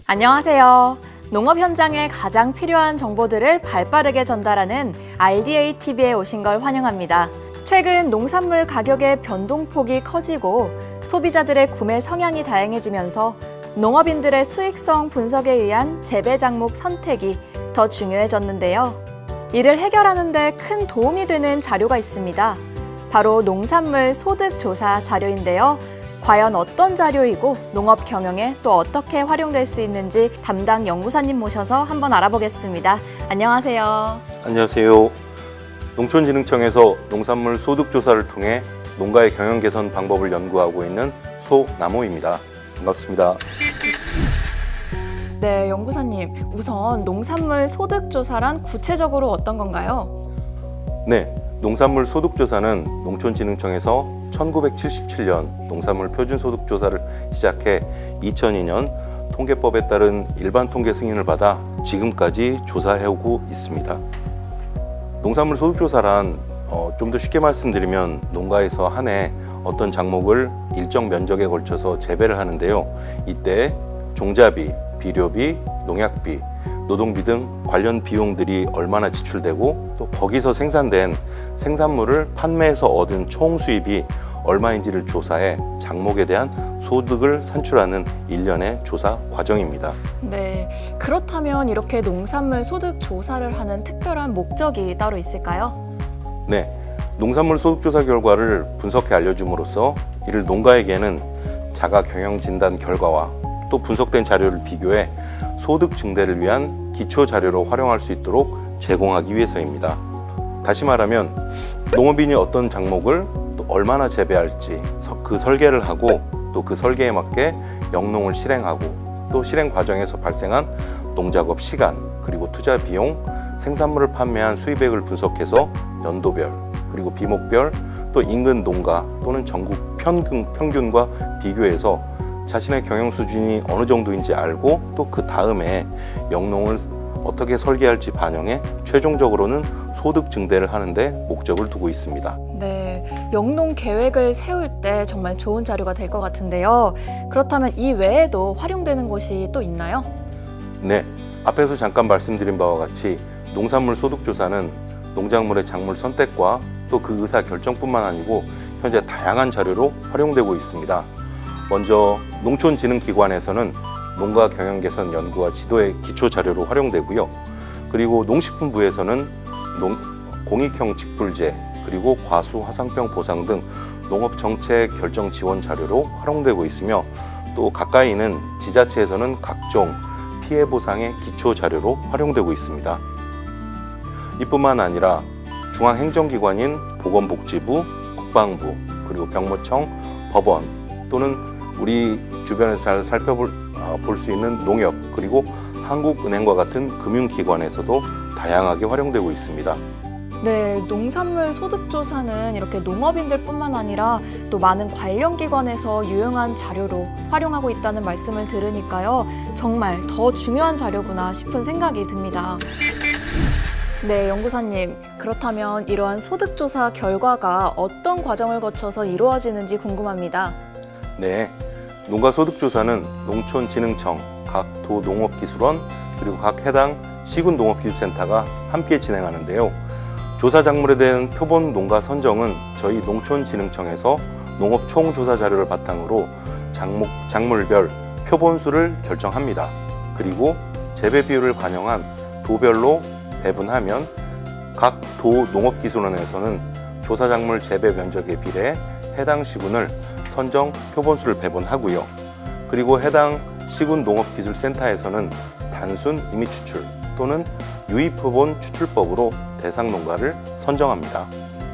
안녕하세요. 농업 현장에 가장 필요한 정보들을 발빠르게 전달하는 RDA TV에 오신 걸 환영합니다. 최근 농산물 가격의 변동폭이 커지고 소비자들의 구매 성향이 다양해지면서 농업인들의 수익성 분석에 의한 재배 작목 선택이 더 중요해졌는데요. 이를 해결하는 데 큰 도움이 되는 자료가 있습니다. 바로 농산물 소득조사 자료인데요. 과연 어떤 자료이고 농업 경영에 또 어떻게 활용될 수 있는지 담당 연구사님 모셔서 한번 알아보겠습니다. 안녕하세요. 안녕하세요. 농촌진흥청에서 농산물 소득조사를 통해 농가의 경영 개선 방법을 연구하고 있는 소나무입니다. 반갑습니다. 네, 연구사님. 우선 농산물 소득조사란 구체적으로 어떤 건가요? 네, 농산물 소득조사는 농촌진흥청에서 1977년 농산물 표준소득조사를 시작해 2002년 통계법에 따른 일반 통계 승인을 받아 지금까지 조사해오고 있습니다. 농산물 소득조사란 좀 더 쉽게 말씀드리면 농가에서 한 해 어떤 작목을 일정 면적에 걸쳐서 재배를 하는데요. 이때 종자비, 비료비, 농약비, 노동비 등 관련 비용들이 얼마나 지출되고 또 거기서 생산된 생산물을 판매해서 얻은 총 수입이 얼마인지를 조사해 작목에 대한 소득을 산출하는 일련의 조사 과정입니다. 네, 그렇다면 이렇게 농산물 소득 조사를 하는 특별한 목적이 따로 있을까요? 네, 농산물 소득조사 결과를 분석해 알려줌으로써 이를 농가에게는 자가 경영 진단 결과와 또 분석된 자료를 비교해 소득 증대를 위한 기초 자료로 활용할 수 있도록 제공하기 위해서입니다. 다시 말하면 농업인이 어떤 작목을 또 얼마나 재배할지 그 설계를 하고 또 그 설계에 맞게 영농을 실행하고 또 실행 과정에서 발생한 농작업 시간 그리고 투자 비용, 생산물을 판매한 수입액을 분석해서 연도별 그리고 비목별 또 인근 농가 또는 전국 평균과 비교해서 자신의 경영 수준이 어느 정도인지 알고 또 그 다음에 영농을 어떻게 설계할지 반영해 최종적으로는 소득 증대를 하는 데 목적을 두고 있습니다. 네, 영농 계획을 세울 때 정말 좋은 자료가 될 것 같은데요. 그렇다면 이 외에도 활용되는 곳이 또 있나요? 네, 앞에서 잠깐 말씀드린 바와 같이 농산물 소득조사는 농작물의 작물 선택과 또 그 의사 결정뿐만 아니고 현재 다양한 자료로 활용되고 있습니다. 먼저 농촌진흥기관에서는 농가 경영 개선 연구와 지도의 기초 자료로 활용되고요. 그리고 농식품부에서는 공익형 직불제 그리고 과수 화상병 보상 등 농업 정책 결정 지원 자료로 활용되고 있으며 또 가까이는 지자체에서는 각종 피해 보상의 기초 자료로 활용되고 있습니다. 이뿐만 아니라 중앙행정기관인 보건복지부, 국방부, 그리고 병무청, 법원 또는 우리 주변에서 잘 살펴볼 수 있는 농협 그리고 한국은행과 같은 금융기관에서도 다양하게 활용되고 있습니다. 네, 농산물 소득조사는 이렇게 농업인들뿐만 아니라 또 많은 관련 기관에서 유용한 자료로 활용하고 있다는 말씀을 들으니까요. 정말 더 중요한 자료구나 싶은 생각이 듭니다. 네, 연구사님. 그렇다면 이러한 소득조사 결과가 어떤 과정을 거쳐서 이루어지는지 궁금합니다. 네, 농가소득조사는 농촌진흥청, 각 도농업기술원 그리고 각 해당 시군농업기술센터가 함께 진행하는데요. 조사 작물에 대한 표본 농가 선정은 저희 농촌진흥청에서 농업 총조사 자료를 바탕으로 작물별 표본수를 결정합니다. 그리고 재배 비율을 반영한 도별로 배분하면 각 도농업기술원에서는 조사 작물 재배 면적에 비례해 해당 시군을 선정 표본수를 배분하고요. 그리고 해당 시군 농업기술센터에서는 단순 임의 추출 또는 유의 표본 추출법으로 대상 농가를 선정합니다.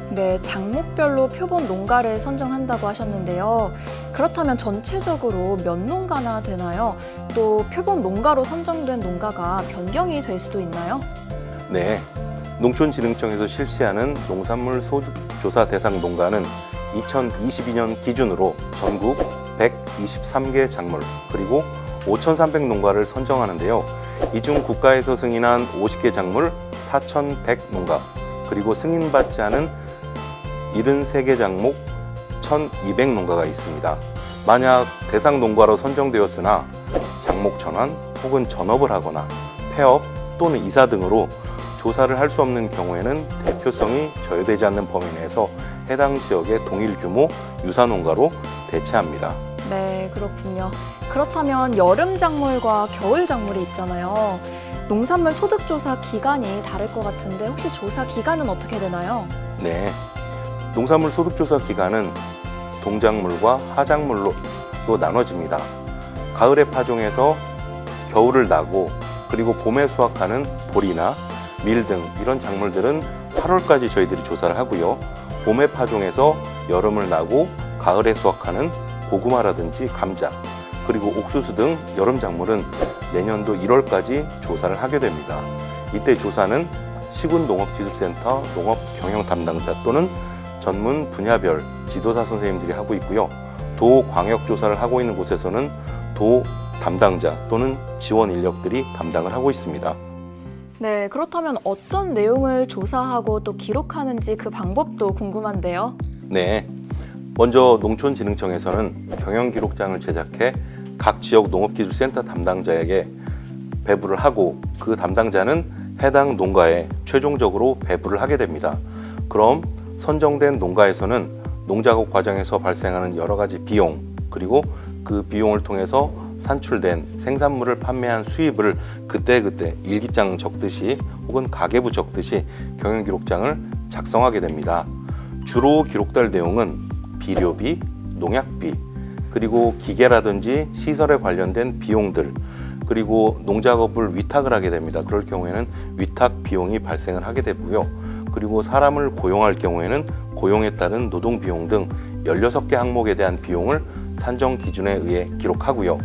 네, 작목별로 표본 농가를 선정한다고 하셨는데요. 그렇다면 전체적으로 몇 농가나 되나요? 또 표본 농가로 선정된 농가가 변경이 될 수도 있나요? 네, 농촌진흥청에서 실시하는 농산물 소득조사 대상 농가는 2022년 기준으로 전국 123개 작물 그리고 5,300농가를 선정하는데요. 이 중 국가에서 승인한 50개 작물 4,100농가 그리고 승인받지 않은 73개 작목 1,200농가가 있습니다. 만약 대상 농가로 선정되었으나 작목 전환 혹은 전업을 하거나 폐업 또는 이사 등으로 조사를 할 수 없는 경우에는 대표성이 저해되지 않는 범위 내에서 해당 지역의 동일 규모 유사농가로 대체합니다. 네, 그렇군요. 그렇다면 여름 작물과 겨울 작물이 있잖아요. 농산물 소득조사 기간이 다를 것 같은데 혹시 조사 기간은 어떻게 되나요? 네, 농산물 소득조사 기간은 동작물과 하작물로 나눠집니다. 가을에 파종해서 겨울을 나고 그리고 봄에 수확하는 보리나 밀 등 이런 작물들은 8월까지 저희들이 조사를 하고요. 봄에 파종해서 여름을 나고 가을에 수확하는 고구마라든지 감자 그리고 옥수수 등 여름 작물은 내년도 1월까지 조사를 하게 됩니다. 이때 조사는 시군농업기술센터 농업경영 담당자 또는 전문 분야별 지도사 선생님들이 하고 있고요. 도 광역조사를 하고 있는 곳에서는 도 담당자 또는 지원 인력들이 담당을 하고 있습니다. 네, 그렇다면 어떤 내용을 조사하고 또 기록하는지 그 방법도 궁금한데요. 네, 먼저 농촌진흥청에서는 경영기록장을 제작해 각 지역 농업기술센터 담당자에게 배부를 하고 그 담당자는 해당 농가에 최종적으로 배부를 하게 됩니다. 그럼 선정된 농가에서는 농작업 과정에서 발생하는 여러 가지 비용 그리고 그 비용을 통해서 산출된 생산물을 판매한 수입을 그때그때 일기장 적듯이 혹은 가계부 적듯이 경영기록장을 작성하게 됩니다. 주로 기록될 내용은 비료비, 농약비, 그리고 기계라든지 시설에 관련된 비용들, 그리고 농작업을 위탁을 하게 됩니다. 그럴 경우에는 위탁 비용이 발생을 하게 되고요. 그리고 사람을 고용할 경우에는 고용에 따른 노동 비용 등 16개 항목에 대한 비용을 산정 기준에 의해 기록하고요.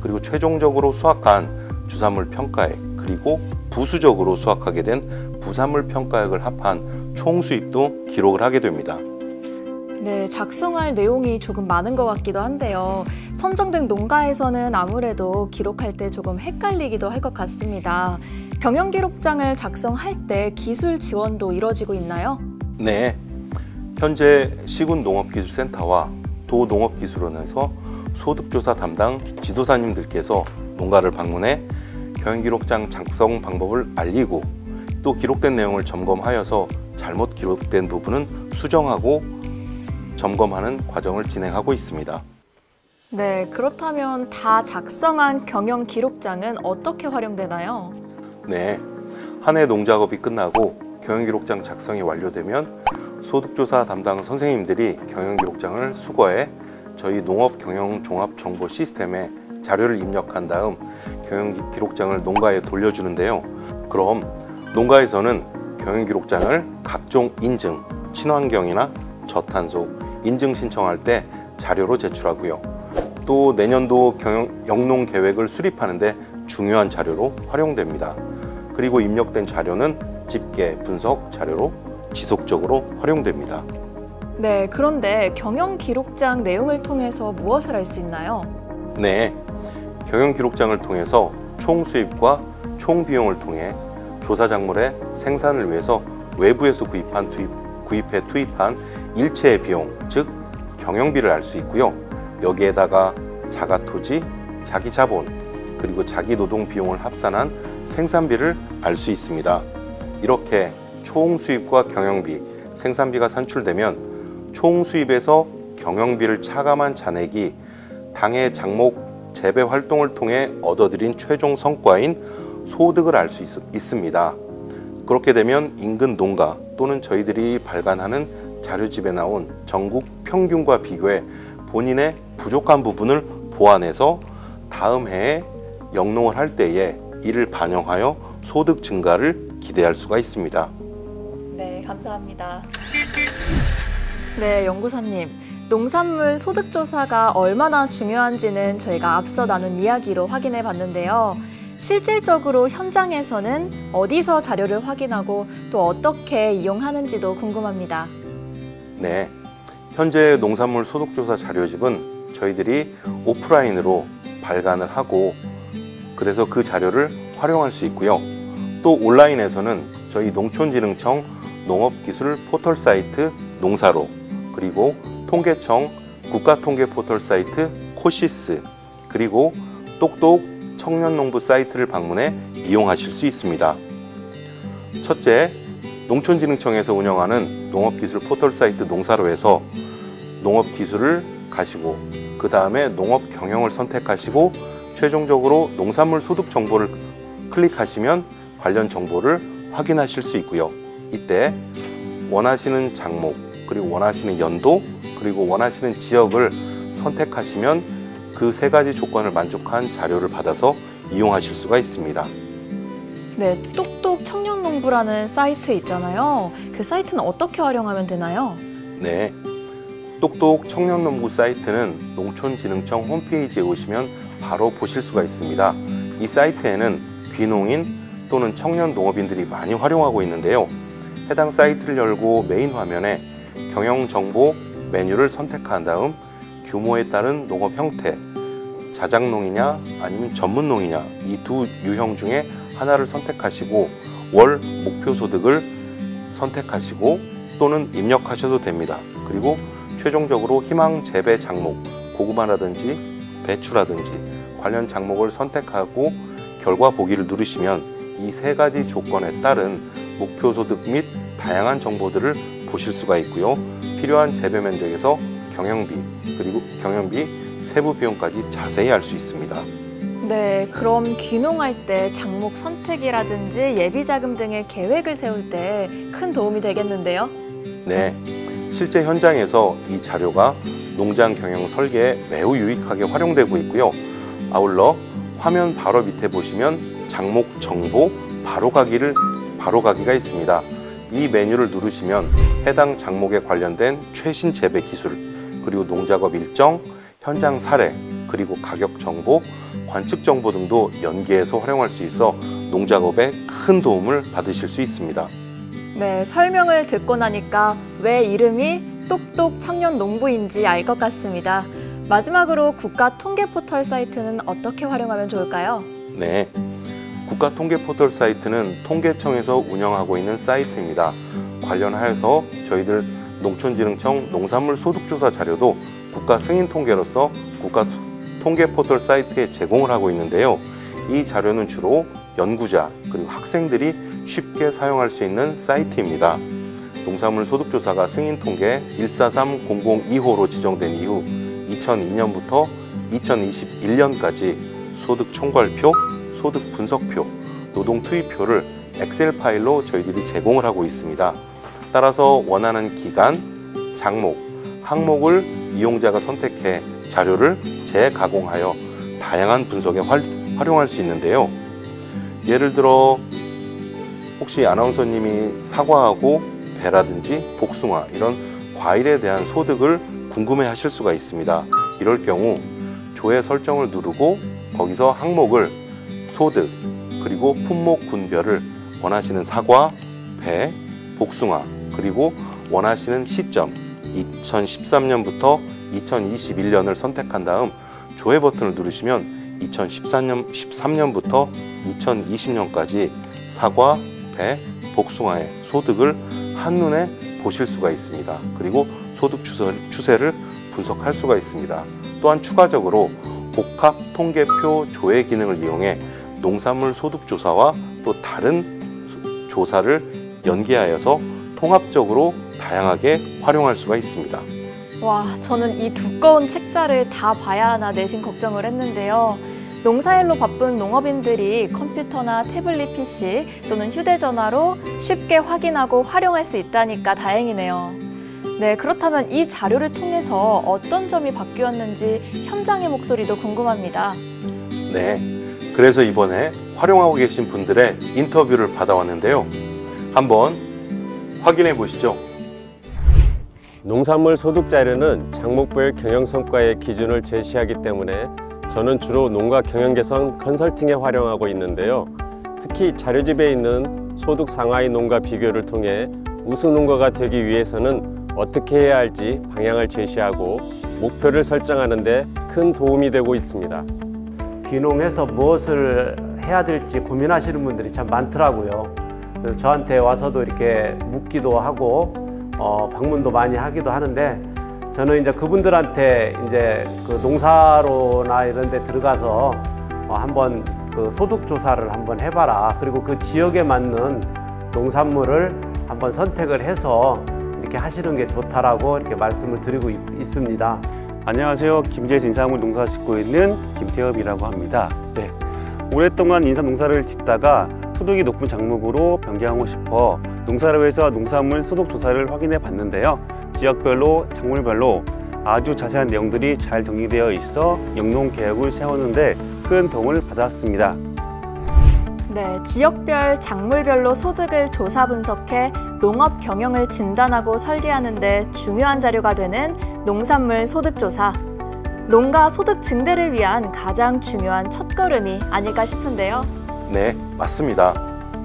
그리고 최종적으로 수확한 주산물 평가액 그리고 부수적으로 수확하게 된 부산물 평가액을 합한 총 수입도 기록을 하게 됩니다. 네, 작성할 내용이 조금 많은 것 같기도 한데요. 선정된 농가에서는 아무래도 기록할 때 조금 헷갈리기도 할 것 같습니다. 경영기록장을 작성할 때 기술 지원도 이루어지고 있나요? 네, 현재 시군농업기술센터와 도농업기술원에서 소득조사 담당 지도사님들께서 농가를 방문해 경영기록장 작성 방법을 알리고 또 기록된 내용을 점검하여서 잘못 기록된 부분은 수정하고 점검하는 과정을 진행하고 있습니다. 네, 그렇다면 다 작성한 경영기록장은 어떻게 활용되나요? 네, 한 해 농작업이 끝나고 경영기록장 작성이 완료되면 소득조사 담당 선생님들이 경영기록장을 수거해 저희 농업경영종합정보 시스템에 자료를 입력한 다음 경영기록장을 농가에 돌려주는데요. 그럼 농가에서는 경영기록장을 각종 인증, 친환경이나 저탄소 인증 신청할 때 자료로 제출하고요. 또 내년도 영농계획을 수립하는데 중요한 자료로 활용됩니다. 그리고 입력된 자료는 집계, 분석 자료로 지속적으로 활용됩니다. 네, 그런데 경영기록장 내용을 통해서 무엇을 알 수 있나요? 네, 경영기록장을 통해서 총 수입과 총 비용을 통해 조사 작물의 생산을 위해서 외부에서 구입해 투입한 일체의 비용, 즉 경영비를 알 수 있고요. 여기에다가 자가토지, 자기자본, 그리고 자기노동 비용을 합산한 생산비를 알 수 있습니다. 이렇게 총 수입과 경영비, 생산비가 산출되면 총 수입에서 경영비를 차감한 잔액이 당해 작목 재배 활동을 통해 얻어들인 최종 성과인 소득을 알 수 있습니다. 그렇게 되면 인근 농가 또는 저희들이 발간하는 자료집에 나온 전국 평균과 비교해 본인의 부족한 부분을 보완해서 다음 해에 영농을 할 때에 이를 반영하여 소득 증가를 기대할 수가 있습니다. 네, 감사합니다. 네, 연구사님. 농산물 소득조사가 얼마나 중요한지는 저희가 앞서 나눈 이야기로 확인해 봤는데요. 실질적으로 현장에서는 어디서 자료를 확인하고 또 어떻게 이용하는지도 궁금합니다. 네, 현재 농산물 소득조사 자료집은 저희들이 오프라인으로 발간을 하고 그래서 그 자료를 활용할 수 있고요. 또 온라인에서는 저희 농촌진흥청 농업기술 포털 사이트 농사로 그리고 통계청 국가통계 포털 사이트 코시스 그리고 똑똑 청년농부 사이트를 방문해 이용하실 수 있습니다. 첫째, 농촌진흥청에서 운영하는 농업기술 포털 사이트 농사로에서 농업기술을 가시고 그 다음에 농업경영을 선택하시고 최종적으로 농산물 소득 정보를 클릭하시면 관련 정보를 확인하실 수 있고요. 이때 원하시는 작목, 그리고 원하시는 연도, 그리고 원하시는 지역을 선택하시면 그 세 가지 조건을 만족한 자료를 받아서 이용하실 수가 있습니다. 네, 똑똑 청년농부라는 사이트 있잖아요. 그 사이트는 어떻게 활용하면 되나요? 네, 똑똑 청년농부 사이트는 농촌진흥청 홈페이지에 오시면 바로 보실 수가 있습니다. 이 사이트에는 귀농인 또는 청년 농업인들이 많이 활용하고 있는데요. 해당 사이트를 열고 메인 화면에 경영정보 메뉴를 선택한 다음 규모에 따른 농업 형태, 자작농이냐 아니면 전문농이냐 이 두 유형 중에 하나를 선택하시고 월 목표 소득을 선택하시고 또는 입력하셔도 됩니다. 그리고 최종적으로 희망 재배 작목, 고구마라든지 배추라든지 관련 작목을 선택하고 결과 보기를 누르시면 이 세 가지 조건에 따른 목표 소득 및 다양한 정보들을 보실 수가 있고요. 필요한 재배 면적에서 경영비, 그리고 경영비 세부 비용까지 자세히 알 수 있습니다. 네, 그럼 귀농할 때 작목 선택이라든지 예비 자금 등의 계획을 세울 때 큰 도움이 되겠는데요? 네, 실제 현장에서 이 자료가 농장 경영 설계에 매우 유익하게 활용되고 있고요. 아울러 화면 바로 밑에 보시면 작목 정보 바로 가기가 있습니다. 이 메뉴를 누르시면 해당 작목에 관련된 최신 재배 기술, 그리고 농작업 일정, 현장 사례, 그리고 가격 정보, 관측 정보 등도 연계해서 활용할 수 있어 농작업에 큰 도움을 받으실 수 있습니다. 네, 설명을 듣고 나니까 왜 이름이 똑똑 청년농부인지 알 것 같습니다. 마지막으로 국가통계포털 사이트는 어떻게 활용하면 좋을까요? 네, 국가통계포털 사이트는 통계청에서 운영하고 있는 사이트입니다. 관련하여서 저희들 농촌진흥청 농산물 소득조사 자료도 국가 승인 통계로서 국가통계포털 사이트에 제공을 하고 있는데요. 이 자료는 주로 연구자 그리고 학생들이 쉽게 사용할 수 있는 사이트입니다. 농산물 소득조사가 승인 통계 143002호로 지정된 이후 2002년부터 2021년까지 소득 총괄표, 소득 분석표, 노동 투입표를 엑셀 파일로 저희들이 제공을 하고 있습니다. 따라서 원하는 기간, 작목, 항목을 이용자가 선택해 자료를 재가공하여 다양한 분석에 활용할 수 있는데요. 예를 들어 혹시 아나운서님이 사과하고 배라든지 복숭아 이런 과일에 대한 소득을 궁금해 하실 수가 있습니다. 이럴 경우 조회 설정을 누르고 거기서 항목을 소득 그리고 품목 군별을 원하시는 사과, 배, 복숭아 그리고 원하시는 시점 2013년부터 2021년을 선택한 다음 조회 버튼을 누르시면 2013년부터 2020년까지 사과, 배, 복숭아의 소득을 한눈에 보실 수가 있습니다. 그리고 소득 추세를 분석할 수가 있습니다. 또한 추가적으로 복합 통계표 조회 기능을 이용해 농산물 소득 조사와 또 다른 조사를 연계하여서 통합적으로 다양하게 활용할 수가 있습니다. 와, 저는 이 두꺼운 책자를 다 봐야 하나 내심 걱정을 했는데요. 농사일로 바쁜 농업인들이 컴퓨터나 태블릿 PC 또는 휴대전화로 쉽게 확인하고 활용할 수 있다니까 다행이네요. 네, 그렇다면 이 자료를 통해서 어떤 점이 바뀌었는지 현장의 목소리도 궁금합니다. 네, 그래서 이번에 활용하고 계신 분들의 인터뷰를 받아왔는데요. 한번 확인해 보시죠. 농산물 소득 자료는 작목별 경영 성과의 기준을 제시하기 때문에 저는 주로 농가 경영 개선 컨설팅에 활용하고 있는데요. 특히 자료집에 있는 소득 상하이 농가 비교를 통해 우수 농가가 되기 위해서는 어떻게 해야 할지 방향을 제시하고 목표를 설정하는 데 큰 도움이 되고 있습니다. 귀농해서 무엇을 해야 될지 고민하시는 분들이 참 많더라고요. 그래서 저한테 와서도 이렇게 묻기도 하고 방문도 많이 하기도 하는데 저는 이제 그분들한테 이제 그 농사로나 이런 데 들어가서 한번 그 소득 조사를 한번 해봐라. 그리고 그 지역에 맞는 농산물을 한번 선택을 해서 이렇게 하시는 게 좋다라고 이렇게 말씀을 드리고 있습니다. 안녕하세요. 김제에서 인삼을 농사 짓고 있는 김태엽이라고 합니다. 네, 오랫동안 인삼 농사를 짓다가 소득이 높은 작물로 변경하고 싶어 농사로에서 농산물 소득 조사를 확인해 봤는데요. 지역별로 작물별로 아주 자세한 내용들이 잘 정리되어 있어 영농 계획을 세우는데 큰 도움을 받았습니다. 네, 지역별, 작물별로 소득을 조사 분석해 농업 경영을 진단하고 설계하는 데 중요한 자료가 되는 농산물 소득 조사. 농가 소득 증대를 위한 가장 중요한 첫걸음이 아닐까 싶은데요. 네, 맞습니다.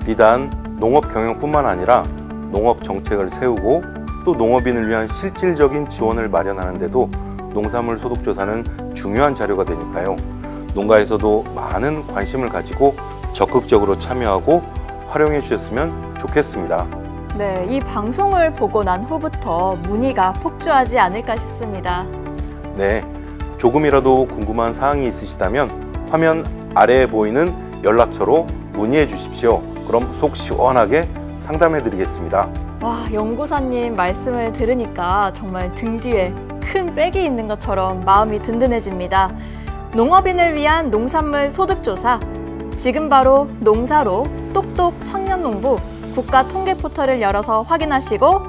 비단 농업 경영뿐만 아니라 농업 정책을 세우고 또 농업인을 위한 실질적인 지원을 마련하는 데도 농산물 소득 조사는 중요한 자료가 되니까요. 농가에서도 많은 관심을 가지고 적극적으로 참여하고 활용해 주셨으면 좋겠습니다. 네, 이 방송을 보고 난 후부터 문의가 폭주하지 않을까 싶습니다. 네, 조금이라도 궁금한 사항이 있으시다면 화면 아래에 보이는 연락처로 문의해 주십시오. 그럼 속 시원하게 상담해 드리겠습니다. 와, 연구사님 말씀을 들으니까 정말 등 뒤에 큰 백이 있는 것처럼 마음이 든든해집니다. 농업인을 위한 농산물 소득조사. 지금 바로 농사로 똑똑 청년농부 국가 통계 포털을 열어서 확인하시고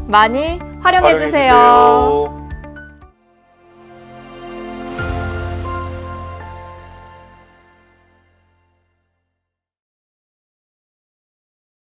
많이 활용해 주세요.